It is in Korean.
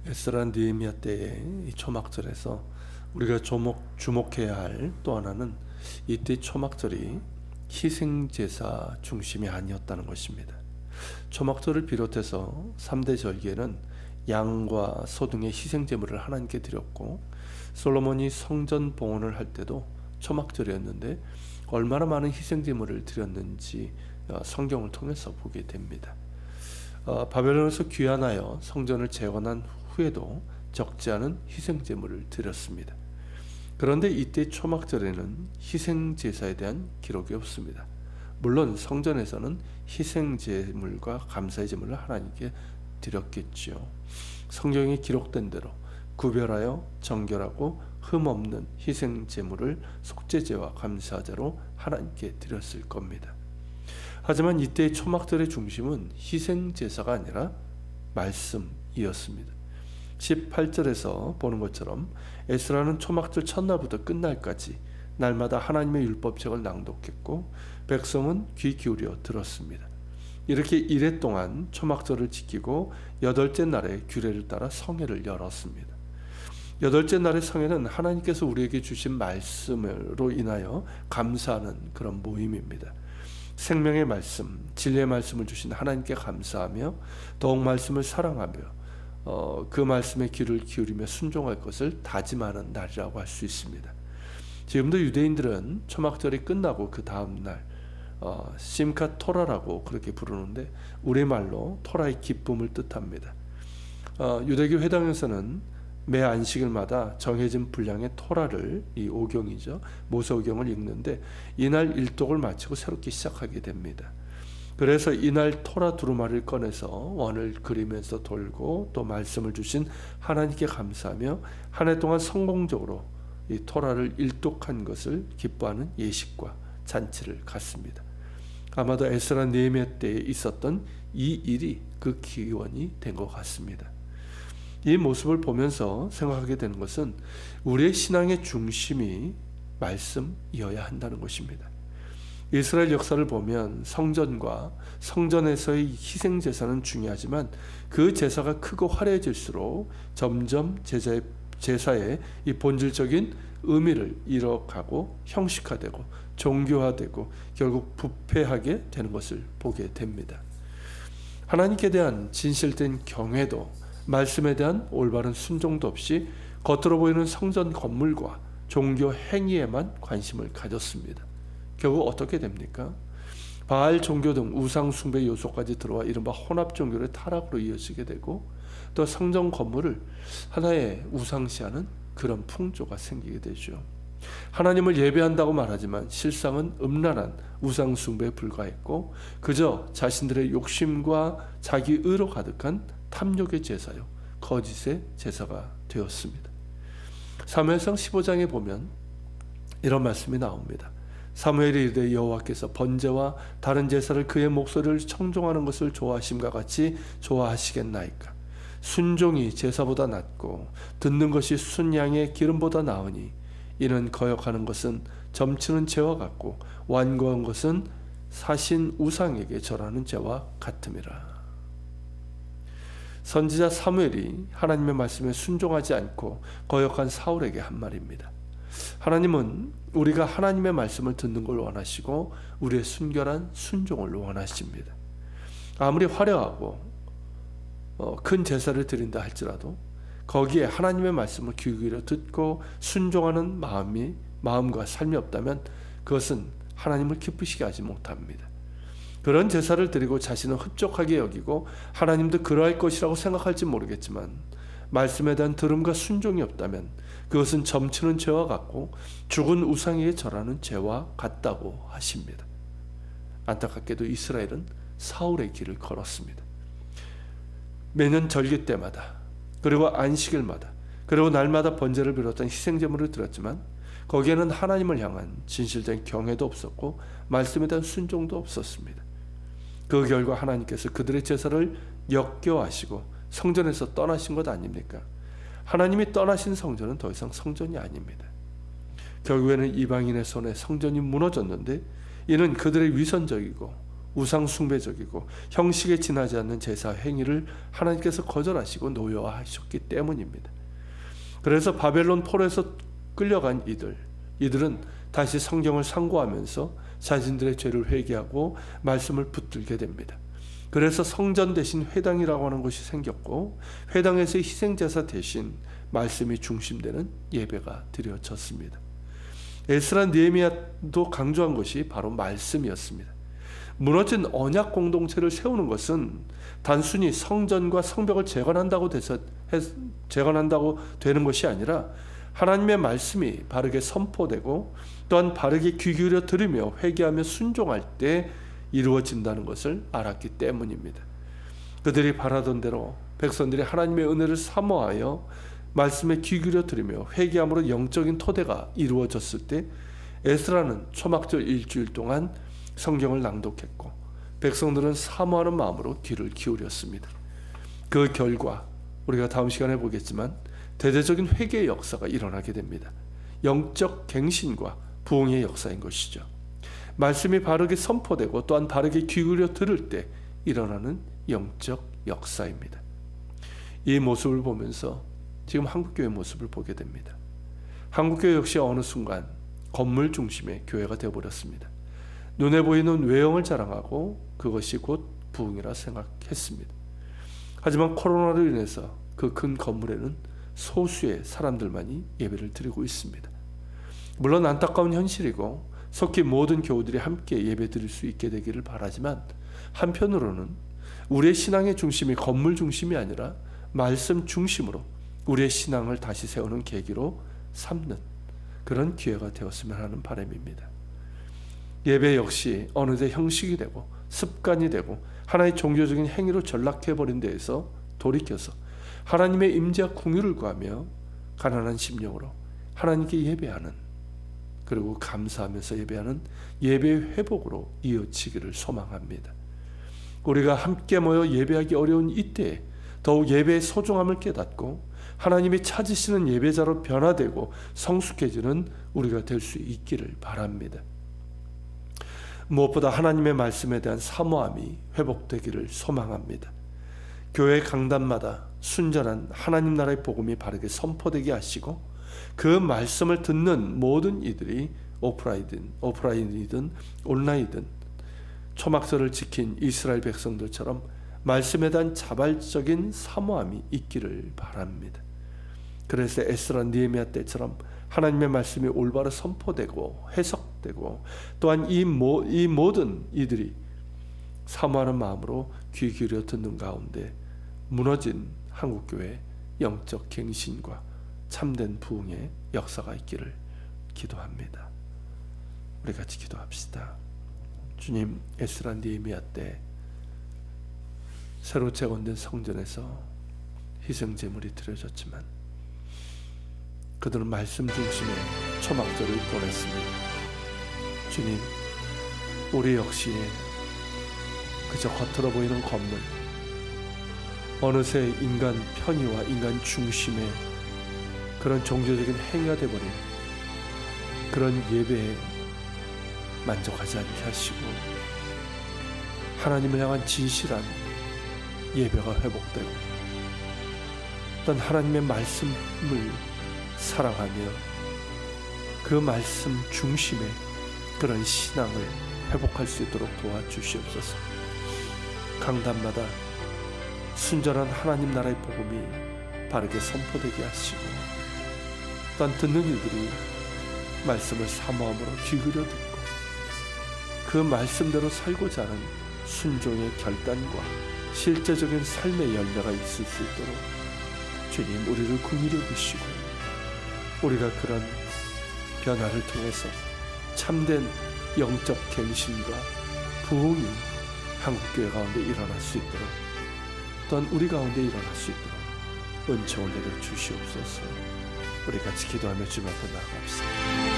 에스라 느헤미야 때의 이 초막절에서 우리가 주목해야 할 또 하나는 이때 초막절이 희생제사 중심이 아니었다는 것입니다. 초막절을 비롯해서 3대 절기에는 양과 소 등의 희생제물을 하나님께 드렸고, 솔로몬이 성전 봉헌을 할 때도 초막절이었는데 얼마나 많은 희생제물을 드렸는지 성경을 통해서 보게 됩니다. 바벨론에서 귀환하여 성전을 재건한 후에도 적지 않은 희생제물을 드렸습니다. 그런데 이때 초막절에는 희생제사에 대한 기록이 없습니다. 물론 성전에서는 희생제물과 감사의 제물을 하나님께 드렸겠지요. 성경에 기록된 대로 구별하여 정결하고 흠없는 희생제물을 속죄제와 감사제로 하나님께 드렸을 겁니다. 하지만 이때의 초막절의 중심은 희생제사가 아니라 말씀이었습니다. 18절에서 보는 것처럼 에스라는 초막절 첫날부터 끝날까지 날마다 하나님의 율법책을 낭독했고, 백성은 귀 기울여 들었습니다. 이렇게 이래 동안 초막절을 지키고 8째 날에 규례를 따라 성회를 열었습니다. 8째 날의 성회는 하나님께서 우리에게 주신 말씀으로 인하여 감사하는 그런 모임입니다. 생명의 말씀, 진리의 말씀을 주신 하나님께 감사하며 더욱 말씀을 사랑하며 그 말씀에 귀를 기울이며 순종할 것을 다짐하는 날이라고 할 수 있습니다. 지금도 유대인들은 초막절이 끝나고 그 다음 날 심카 토라라고 그렇게 부르는데, 우리말로 토라의 기쁨을 뜻합니다. 유대교 회당에서는 매 안식일마다 정해진 분량의 토라를, 이 오경이죠, 모세오경을 읽는데 이날 일독을 마치고 새롭게 시작하게 됩니다. 그래서 이날 토라 두루마리를 꺼내서 원을 그리면서 돌고 또 말씀을 주신 하나님께 감사하며 한 해 동안 성공적으로 이 토라를 일독한 것을 기뻐하는 예식과 잔치를 갖습니다. 아마도 에스라 느헤미야 때에 있었던 이 일이 그 기원이 된 것 같습니다. 이 모습을 보면서 생각하게 되는 것은 우리의 신앙의 중심이 말씀이어야 한다는 것입니다. 이스라엘 역사를 보면 성전과 성전에서의 희생제사는 중요하지만 그 제사가 크고 화려해질수록 점점 제사의 이 본질적인 의미를 잃어가고 형식화되고 종교화되고 결국 부패하게 되는 것을 보게 됩니다. 하나님께 대한 진실된 경외도, 말씀에 대한 올바른 순종도 없이 겉으로 보이는 성전 건물과 종교 행위에만 관심을 가졌습니다. 결국 어떻게 됩니까? 바알 종교 등 우상 숭배 요소까지 들어와 이른바 혼합 종교의 타락으로 이어지게 되고, 또 성전 건물을 하나의 우상시하는 그런 풍조가 생기게 되죠. 하나님을 예배한다고 말하지만 실상은 음란한 우상 숭배에 불과했고 그저 자신들의 욕심과 자기 의로 가득한 탐욕의 제사요, 거짓의 제사가 되었습니다. 사무엘상 15장에 보면 이런 말씀이 나옵니다. 사무엘이 이르되 여호와께서 번제와 다른 제사를 그의 목소리를 청종하는 것을 좋아하심과 같이 좋아하시겠나이까. 순종이 제사보다 낫고 듣는 것이 순양의 기름보다 나으니 이는 거역하는 것은 점치는 죄와 같고 완고한 것은 사신 우상에게 절하는 죄와 같음이라. 선지자 사무엘이 하나님의 말씀에 순종하지 않고 거역한 사울에게 한 말입니다. 하나님은 우리가 하나님의 말씀을 듣는 걸 원하시고 우리의 순결한 순종을 원하십니다. 아무리 화려하고 큰 제사를 드린다 할지라도 거기에 하나님의 말씀을 귀 기울여 듣고 순종하는 마음과 삶이 없다면 그것은 하나님을 기쁘시게 하지 못합니다. 그런 제사를 드리고 자신은 흡족하게 여기고 하나님도 그러할 것이라고 생각할지 모르겠지만 말씀에 대한 들음과 순종이 없다면 그것은 점치는 죄와 같고 죽은 우상에게 절하는 죄와 같다고 하십니다. 안타깝게도 이스라엘은 사울의 길을 걸었습니다. 매년 절기 때마다 그리고 안식일마다 그리고 날마다 번제를 비롯한 희생제물을 드렸지만 거기에는 하나님을 향한 진실된 경외도 없었고 말씀에 대한 순종도 없었습니다. 그 결과 하나님께서 그들의 제사를 역겨워하시고 성전에서 떠나신 것 아닙니까? 하나님이 떠나신 성전은 더 이상 성전이 아닙니다. 결국에는 이방인의 손에 성전이 무너졌는데 이는 그들의 위선적이고 우상 숭배적이고 형식에 지나지 않는 제사 행위를 하나님께서 거절하시고 노여워하셨기 때문입니다. 그래서 바벨론 포로에서 끌려간 이들은 다시 성경을 상고하면서 자신들의 죄를 회개하고 말씀을 붙들게 됩니다. 그래서 성전 대신 회당이라고 하는 것이 생겼고, 회당에서 희생제사 대신 말씀이 중심되는 예배가 드려졌습니다. 에스라 느헤미야도 강조한 것이 바로 말씀이었습니다. 무너진 언약 공동체를 세우는 것은 단순히 성전과 성벽을 재건한다고 되는 것이 아니라 하나님의 말씀이 바르게 선포되고 또한 바르게 귀 기울여 들으며 회개하며 순종할 때 이루어진다는 것을 알았기 때문입니다. 그들이 바라던 대로 백성들이 하나님의 은혜를 사모하여 말씀에 귀 기울여 들으며 회개함으로 영적인 토대가 이루어졌을 때 에스라는 초막절 일주일 동안 성경을 낭독했고 백성들은 사모하는 마음으로 귀를 기울였습니다. 그 결과 우리가 다음 시간에 보겠지만 대대적인 회개의 역사가 일어나게 됩니다. 영적 갱신과 부흥의 역사인 것이죠. 말씀이 바르게 선포되고 또한 바르게 귀 기울여 들을 때 일어나는 영적 역사입니다. 이 모습을 보면서 지금 한국교회 모습을 보게 됩니다. 한국교회 역시 어느 순간 건물 중심의 교회가 되어버렸습니다. 눈에 보이는 외형을 자랑하고 그것이 곧 부흥이라 생각했습니다. 하지만 코로나로 인해서 그 큰 건물에는 소수의 사람들만이 예배를 드리고 있습니다. 물론 안타까운 현실이고 속히 모든 교우들이 함께 예배 드릴 수 있게 되기를 바라지만, 한편으로는 우리의 신앙의 중심이 건물 중심이 아니라 말씀 중심으로 우리의 신앙을 다시 세우는 계기로 삼는 그런 기회가 되었으면 하는 바람입니다. 예배 역시 어느새 형식이 되고 습관이 되고 하나의 종교적인 행위로 전락해버린 데에서 돌이켜서 하나님의 임재와 긍휼을 구하며 가난한 심령으로 하나님께 예배하는, 그리고 감사하면서 예배하는 예배의 회복으로 이어지기를 소망합니다. 우리가 함께 모여 예배하기 어려운 이때에 더욱 예배의 소중함을 깨닫고 하나님이 찾으시는 예배자로 변화되고 성숙해지는 우리가 될 수 있기를 바랍니다. 무엇보다 하나님의 말씀에 대한 사모함이 회복되기를 소망합니다. 교회 강단마다 순전한 하나님 나라의 복음이 바르게 선포되게 하시고 그 말씀을 듣는 모든 이들이 오프라인이든 온라인이든 초막절을 지킨 이스라엘 백성들처럼 말씀에 대한 자발적인 사모함이 있기를 바랍니다. 그래서 에스라 느헤미야 때처럼 하나님의 말씀이 올바로 선포되고 해석되고 또한 이 모든 이들이 사모하는 마음으로 귀 기울여 듣는 가운데 무너진 한국교회 영적 갱신과 참된 부흥의 역사가 있기를 기도합니다. 우리 같이 기도합시다. 주님, 에스라 느헤미야 때 새로 재건된 성전에서 희생제물이 드려졌지만 그들은 말씀 중심의 초막절을 보냈습니다. 주님, 우리 역시 그저 겉으로 보이는 건물, 어느새 인간 편의와 인간 중심의 그런 종교적인 행위가 되어버린 그런 예배에 만족하지 않게 하시고 하나님을 향한 진실한 예배가 회복되고 어떤 하나님의 말씀을 사랑하며 그 말씀 중심의 그런 신앙을 회복할 수 있도록 도와주시옵소서. 강단마다 순전한 하나님 나라의 복음이 바르게 선포되게 하시고 또한 듣는 이들이 말씀을 사모함으로 귀 기울여 듣고 그 말씀대로 살고자 하는 순종의 결단과 실제적인 삶의 열매가 있을 수 있도록 주님, 우리를 긍휼히 여기시고 우리가 그런 변화를 통해서 참된 영적 갱신과 부흥이 한국교회 가운데 일어날 수 있도록, 또한 우리 가운데 일어날 수 있도록 은총을 내려 주시옵소서. 우리 같이 기도하며 주님 앞에 나아갑시다.